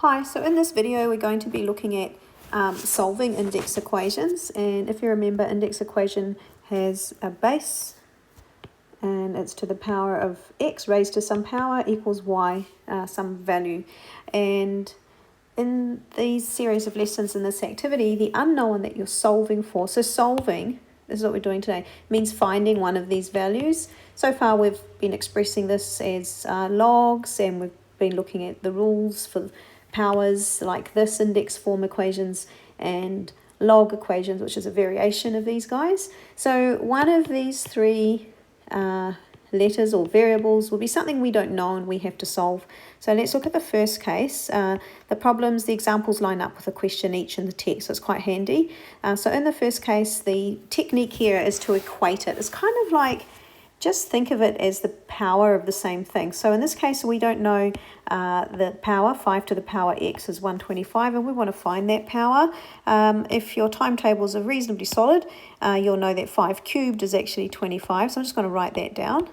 Hi, so in this video we're going to be looking at solving index equations, and if you remember, index equation has a base and it's to the power of x raised to some power equals y, some value. And in these series of lessons in this activity, the unknown that you're solving for, so solving, this is what we're doing today, means finding one of these values. So far we've been expressing this as logs, and we've been looking at the rules for powers like this, index form equations and log equations, which is a variation of these guys. So one of these three letters or variables will be something we don't know and we have to solve. So let's look at the first case. The problems, the examples line up with a question each in the text, so it's quite handy. So in the first case, the technique here is to equate it. It's kind of like, just think of it as the power of the same thing. So in this case, we don't know the power. 5 to the power x is 125, and we want to find that power. If your timetables are reasonably solid, you'll know that 5 cubed is actually 25. So I'm just going to write that down,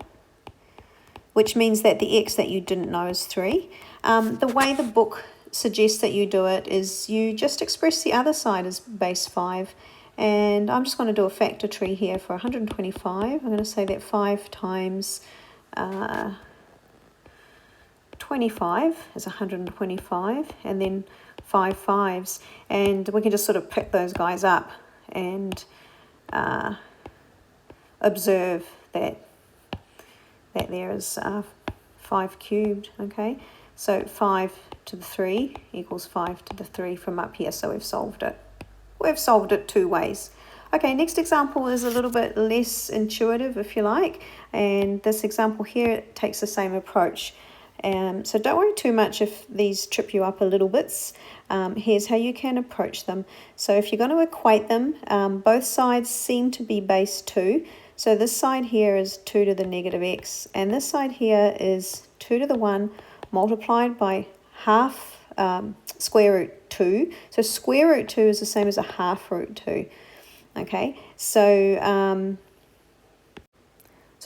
which means that the x that you didn't know is 3. The way the book suggests that you do it is you just express the other side as base 5. And I'm just going to do a factor tree here for 125. I'm going to say that 5 times 25 is 125, and then 5 5s. And we can just sort of pick those guys up and observe that there is 5 cubed, okay? So 5 to the 3 equals 5 to the 3 from up here, so we've solved it. We've solved it two ways. Okay, next example is a little bit less intuitive, if you like, and this example here takes the same approach. So don't worry too much if these trip you up a little bit. Here's how you can approach them. So if you're going to equate them, both sides seem to be base 2. So this side here is 2 to the negative x, and this side here is 2 to the 1 multiplied by half square root 2. So square root 2 is the same as a half root 2. Okay, so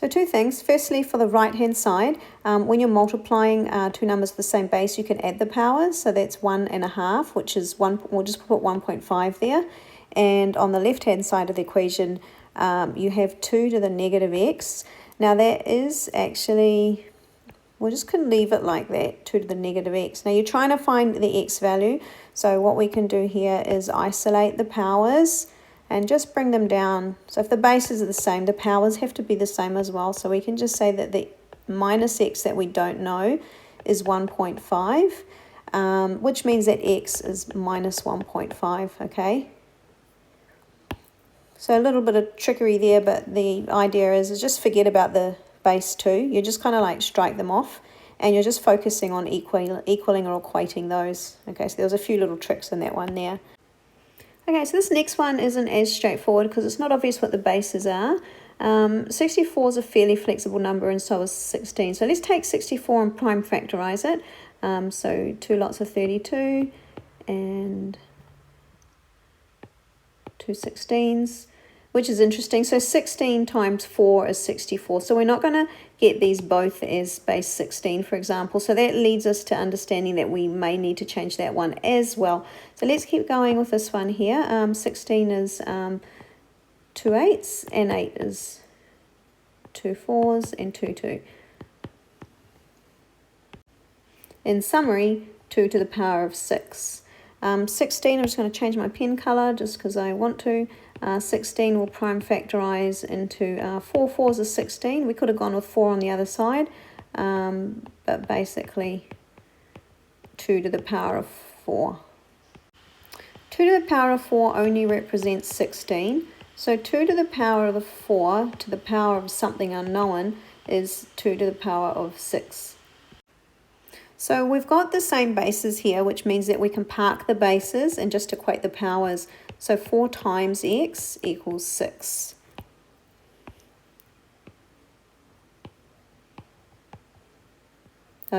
two things. Firstly, for the right hand side, when you're multiplying two numbers of the same base, you can add the powers. So that's 1.5, which is 1. We'll just put 1.5 there. And on the left hand side of the equation, you have 2 to the negative x. Now that is actually, we're just going to leave it like that, 2 to the negative x. Now you're trying to find the x value, so what we can do here is isolate the powers and just bring them down. So if the bases are the same, the powers have to be the same as well. So we can just say that the minus x that we don't know is 1.5, which means that x is minus 1.5, okay? So a little bit of trickery there, but the idea is just forget about the base 2. You just kind of like strike them off, and you're just focusing on equaling or equating those. Okay, so there was a few little tricks in that one there. Okay, so this next one isn't as straightforward because it's not obvious what the bases are. 64 is a fairly flexible number, and so is 16. So let's take 64 and prime factorize it. So 2 lots of 32 and 2 16s, which is interesting. So 16 times 4 is 64. So we're not going to get these both as base 16, for example. So that leads us to understanding that we may need to change that one as well. So let's keep going with this one here. 16 is 2 8s, and 8 is 2 4s, and 2 2. In summary, 2 to the power of 6. 16, I'm just going to change my pen color just because I want to. 16 will prime factorize into 4 4s is 16. We could have gone with 4 on the other side, but basically 2 to the power of 4. 2 to the power of 4 only represents 16. So 2 to the power of 4 to the power of something unknown is 2 to the power of 6. So we've got the same bases here, which means that we can park the bases and just equate the powers. So 4 times x equals 6.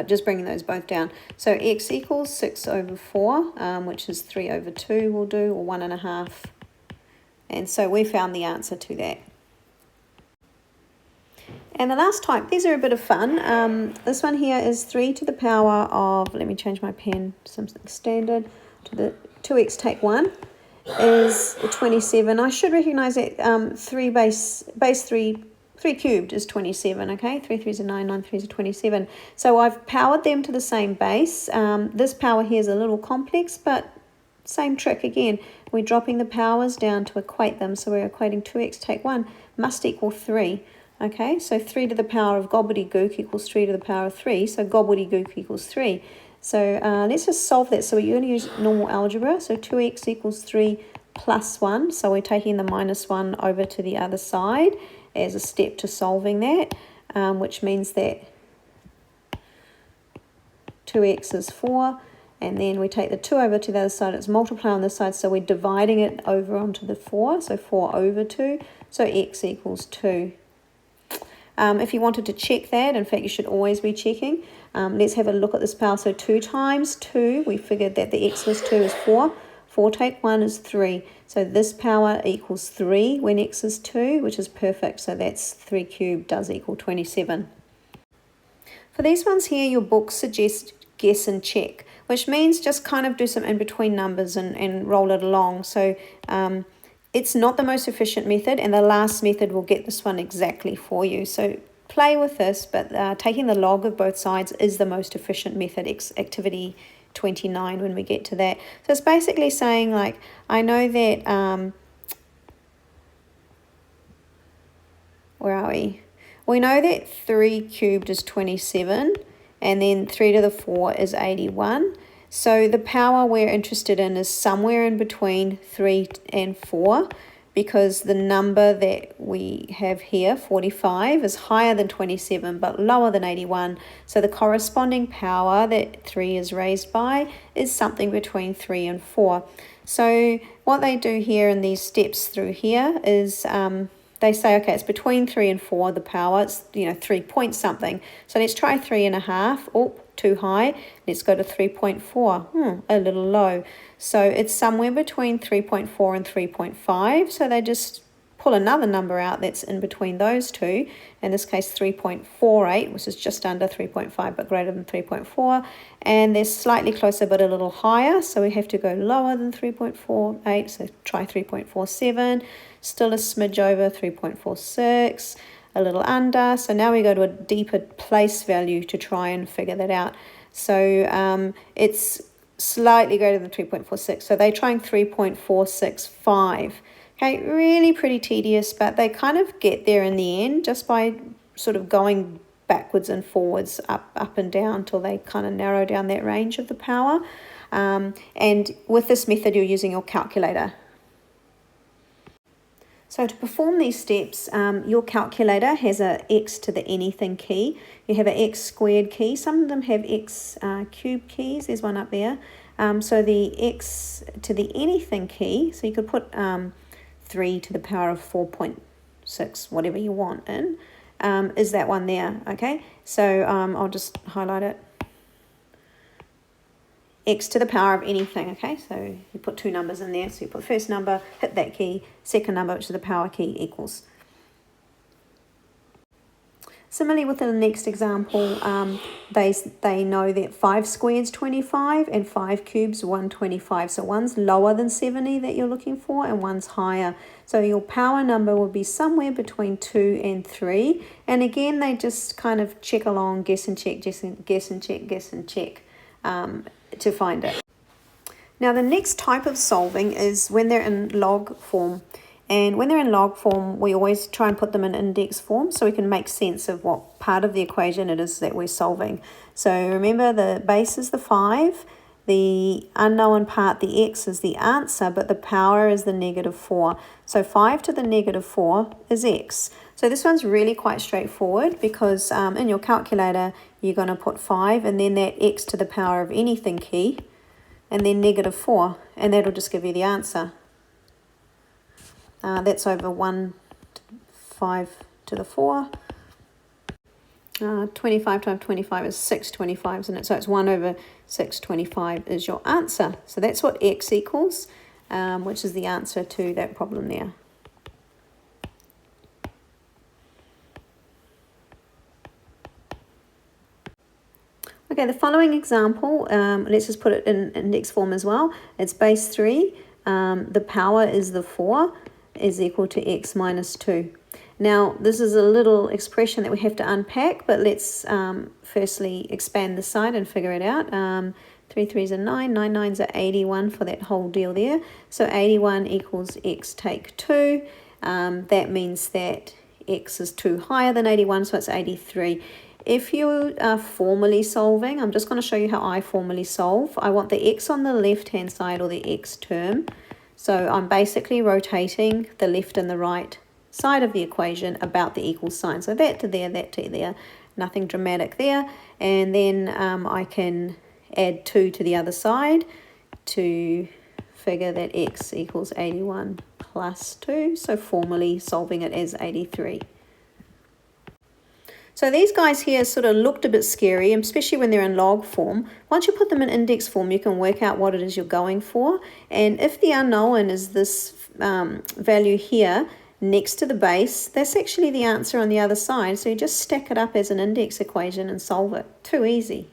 Just bringing those both down. So x equals 6 over 4, which is 3 over 2 will do, or 1.5. And so we found the answer to that. And the last type, these are a bit of fun. This one here is 3 to the power of, let me change my pen, something standard, to the 2x take 1 is 27. I should recognise that 3 base 3 cubed is 27, okay? 3 3s are 9, 9 3s are 27. So I've powered them to the same base. This power here is a little complex, but same trick again. We're dropping the powers down to equate them. So we're equating 2x take 1 must equal 3. Okay, so 3 to the power of gobbledygook equals 3 to the power of 3. So gobbledygook equals 3. So let's just solve that. So we're going to use normal algebra. So 2x equals 3 plus 1. So we're taking the minus 1 over to the other side as a step to solving that, which means that 2x is 4. And then we take the 2 over to the other side. It's multiply on this side. So we're dividing it over onto the 4. So 4 over 2. So x equals 2. If you wanted to check that, in fact, you should always be checking. Let's have a look at this power. So 2 times 2, we figured that the x was 2 is 4. 4 take 1 is 3. So this power equals 3 when x is 2, which is perfect. So that's 3 cubed does equal 27. For these ones here, your book suggests guess and check, which means just kind of do some in-between numbers and roll it along. So it's not the most efficient method, and the last method will get this one exactly for you. So play with this, but taking the log of both sides is the most efficient method, activity 29 when we get to that. So it's basically saying, like, I know that, where are we? We know that 3 cubed is 27, and then 3 to the 4 is 81. So the power we're interested in is somewhere in between 3 and 4, because the number that we have here, 45, is higher than 27 but lower than 81. So the corresponding power that 3 is raised by is something between 3 and 4. So what they do here in these steps through here is they say, okay, it's between 3 and 4, the power, it's, 3 point something. So let's try 3.5. Oh, too high. Let's go to 3.4. A little low. So it's somewhere between 3.4 and 3.5. So they just pull another number out that's in between those two. In this case, 3.48, which is just under 3.5 but greater than 3.4. And they're slightly closer but a little higher. So we have to go lower than 3.48. So try 3.47. Still a smidge over 3.46. A little under. So now we go to a deeper place value to try and figure that out. So it's slightly greater than 3.46. So they're trying 3.465. Okay, really pretty tedious, but they kind of get there in the end just by sort of going backwards and forwards, up and down, till they kind of narrow down that range of the power. And with this method, you're using your calculator. So to perform these steps, your calculator has a x to the anything key. You have an x squared key. Some of them have x cubed keys. There's one up there. So the x to the anything key, so you could put 3 to the power of 4.6, whatever you want in, is that one there, okay? So I'll just highlight it. X to the power of anything, okay? So you put two numbers in there. So you put first number, hit that key, second number, which is the power key, equals. Similarly, with the next example, they know that 5 squared is 25 and 5 cubes 125. So one's lower than 70 that you're looking for, and one's higher. So your power number will be somewhere between 2 and 3. And again, they just kind of check along, guess and check, guess and check, guess and check to find it. Now the next type of solving is when they're in log form. And when they're in log form, we always try and put them in index form so we can make sense of what part of the equation it is that we're solving. So remember, the base is the 5, the unknown part, the x, is the answer, but the power is the -4. So 5 to the -4 is x. So this one's really quite straightforward because in your calculator, you're going to put 5 and then that x to the power of anything key, and then -4, and that'll just give you the answer. That's over 5 to the 4. 25 times 25 is 625, isn't it? So it's 1 over 625 is your answer. So that's what x equals, which is the answer to that problem there. Okay, the following example, let's just put it in index form as well. It's base 3. The power is the 4 is equal to x minus 2. Now, this is a little expression that we have to unpack, but let's firstly expand the side and figure it out. 3 3s are 9, 9 9s are 81 for that whole deal there. So 81 equals x take 2. That means that x is 2 higher than 81, so it's 83. If you are formally solving, I'm just going to show you how I formally solve. I want the x on the left-hand side, or the x term. So I'm basically rotating the left and the right side of the equation about the equal sign. So that to there, that to there, nothing dramatic there. And then I can add 2 to the other side to figure that x equals 81 plus 2. So formally solving it as 83. So these guys here sort of looked a bit scary, especially when they're in log form. Once you put them in index form, you can work out what it is you're going for. And if the unknown is this value here next to the base, that's actually the answer on the other side. So you just stack it up as an index equation and solve it. Too easy.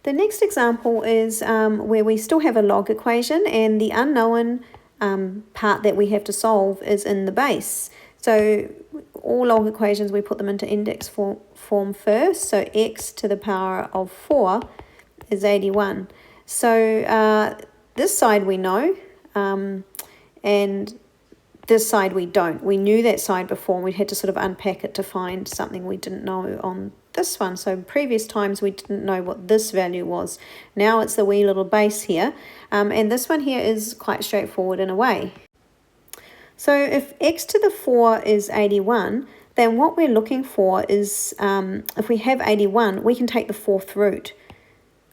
The next example is where we still have a log equation, and the unknown part that we have to solve is in the base. So all log equations, we put them into index form first. So x to the power of 4 is 81. So this side we know, and this side we don't. We knew that side before, and we had to sort of unpack it to find something we didn't know on this one. So previous times we didn't know what this value was. Now it's the wee little base here, and this one here is quite straightforward in a way. So if x to the 4 is 81, then what we're looking for is, if we have 81, we can take the 4th root,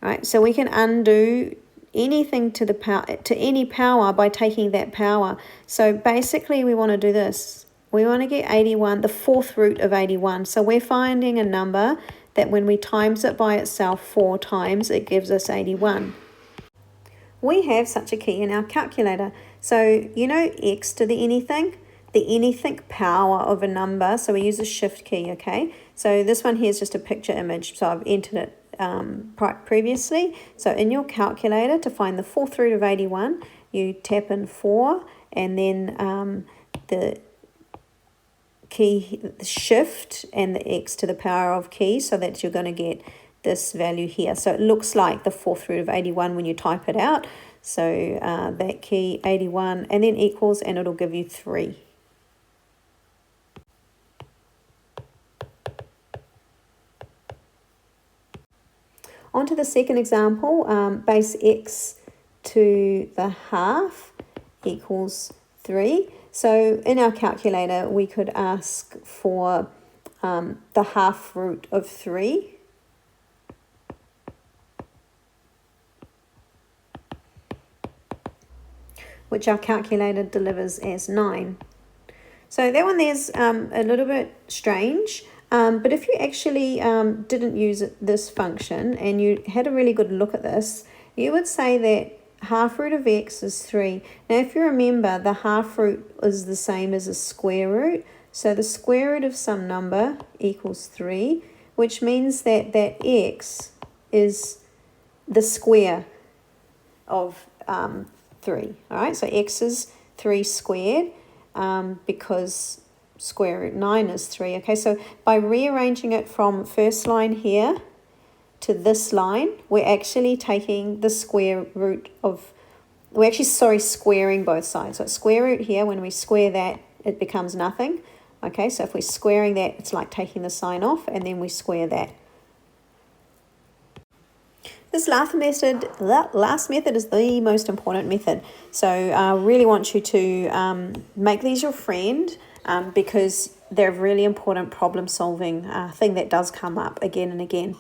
right? So we can undo anything to the power, to any power, by taking that power. So basically we want to do this. We want to get 81, the 4th root of 81. So we're finding a number that when we times it by itself 4 times, it gives us 81. We have such a key in our calculator. So, you know, x to the anything power of a number. So we use a shift key, okay? So this one here is just a picture image. So I've entered it previously. So in your calculator, to find the 4th root of 81, you tap in 4, and then the key, the shift, and the x to the power of key, so that you're going to get this value here. So it looks like the 4th root of 81 when you type it out. So that key 81, and then equals, and it'll give you 3. On to the second example, base x to the half equals 3. So in our calculator, we could ask for the half root of 3. Which our calculator delivers as 9. So that one there's a little bit strange, but if you actually didn't use this function and you had a really good look at this, you would say that half root of x is 3. Now if you remember, the half root is the same as a square root, so the square root of some number equals 3, which means that that x is the square of 3. All right, so x is 3 squared, because square root 9 is 3. Okay, so by rearranging it from first line here to this line, we're actually taking the square root of, we're actually, squaring both sides. So square root here, when we square that, it becomes nothing. Okay, so if we're squaring that, it's like taking the sign off, and then we square that. This last method is the most important method. So I really want you to make these your friend, because they're a really important problem solving thing that does come up again and again.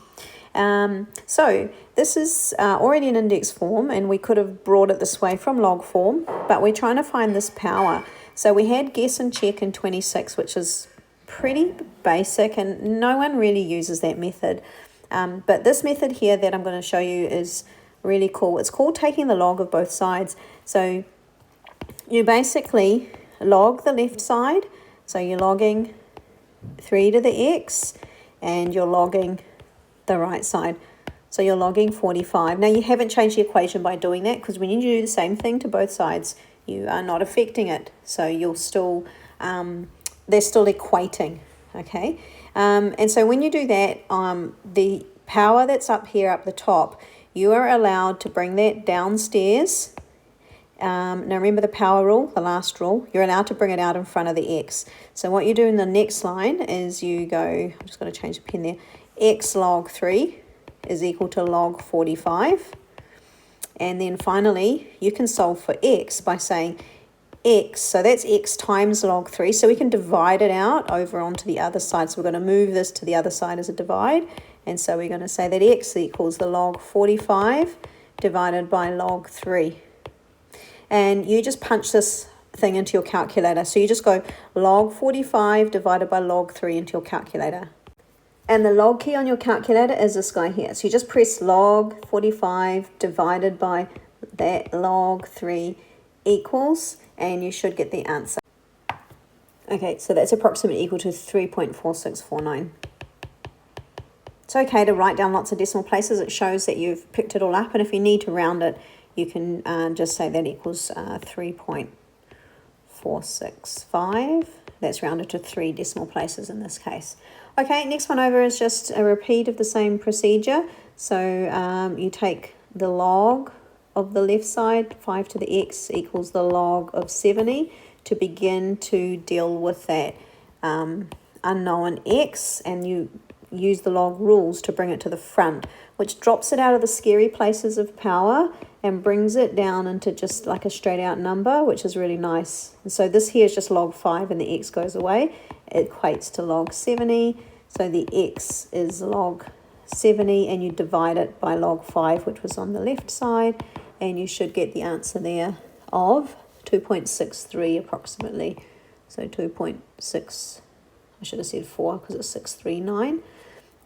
So this is already in index form, and we could have brought it this way from log form, but we're trying to find this power. So we had guess and check in 26, which is pretty basic, and no one really uses that method. But this method here that I'm going to show you is really cool. It's called taking the log of both sides. So you basically log the left side. So you're logging 3 to the x, and you're logging the right side. So you're logging 45. Now you haven't changed the equation by doing that, because when you do the same thing to both sides, you are not affecting it. So you'll still, they're still equating, okay? And so when you do that, the power that's up here up the top, you are allowed to bring that downstairs. Now remember the power rule, the last rule, you're allowed to bring it out in front of the x. So what you do in the next line is you go, I'm just going to change the pen there, x log 3 is equal to log 45. And then finally, you can solve for x by saying x, so that's x times log 3. So we can divide it out over onto the other side. So we're going to move this to the other side as a divide. And so we're going to say that x equals the log 45 divided by log 3. And you just punch this thing into your calculator. So you just go log 45 divided by log 3 into your calculator. And the log key on your calculator is this guy here. So you just press log 45 divided by that log 3 equals, and you should get the answer. Okay, so that's approximately equal to 3.4649. It's okay to write down lots of decimal places. It shows that you've picked it all up, and if you need to round it, you can just say that equals 3.465. That's rounded to 3 decimal places in this case. Okay, next one over is just a repeat of the same procedure. So you take the log of the left side, 5 to the x equals the log of 70, to begin to deal with that unknown x, and you use the log rules to bring it to the front, which drops it out of the scary places of power and brings it down into just like a straight out number, which is really nice. And so this here is just log 5 and the x goes away. It equates to log 70. So the x is log 70, and you divide it by log 5, which was on the left side, and you should get the answer there of 2.63 approximately. So 2.6, I should have said 4 because it's 639.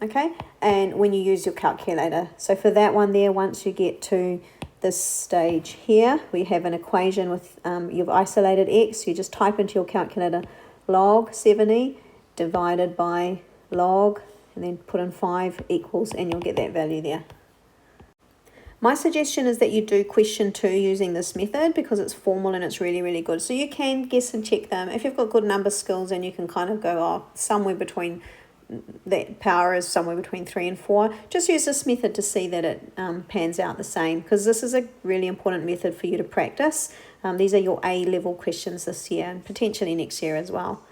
Okay, and when you use your calculator. So for that one there, once you get to this stage here, we have an equation with, you've isolated x, you just type into your calculator log 70 divided by log, and then put in 5 equals, and you'll get that value there. My suggestion is that you do question 2 using this method, because it's formal and it's really, really good. So you can guess and check them. If you've got good number skills, and you can kind of go, oh, somewhere between, that power is somewhere between 3 and 4, just use this method to see that it pans out the same, because this is a really important method for you to practice. These are your A-level questions this year, and potentially next year as well.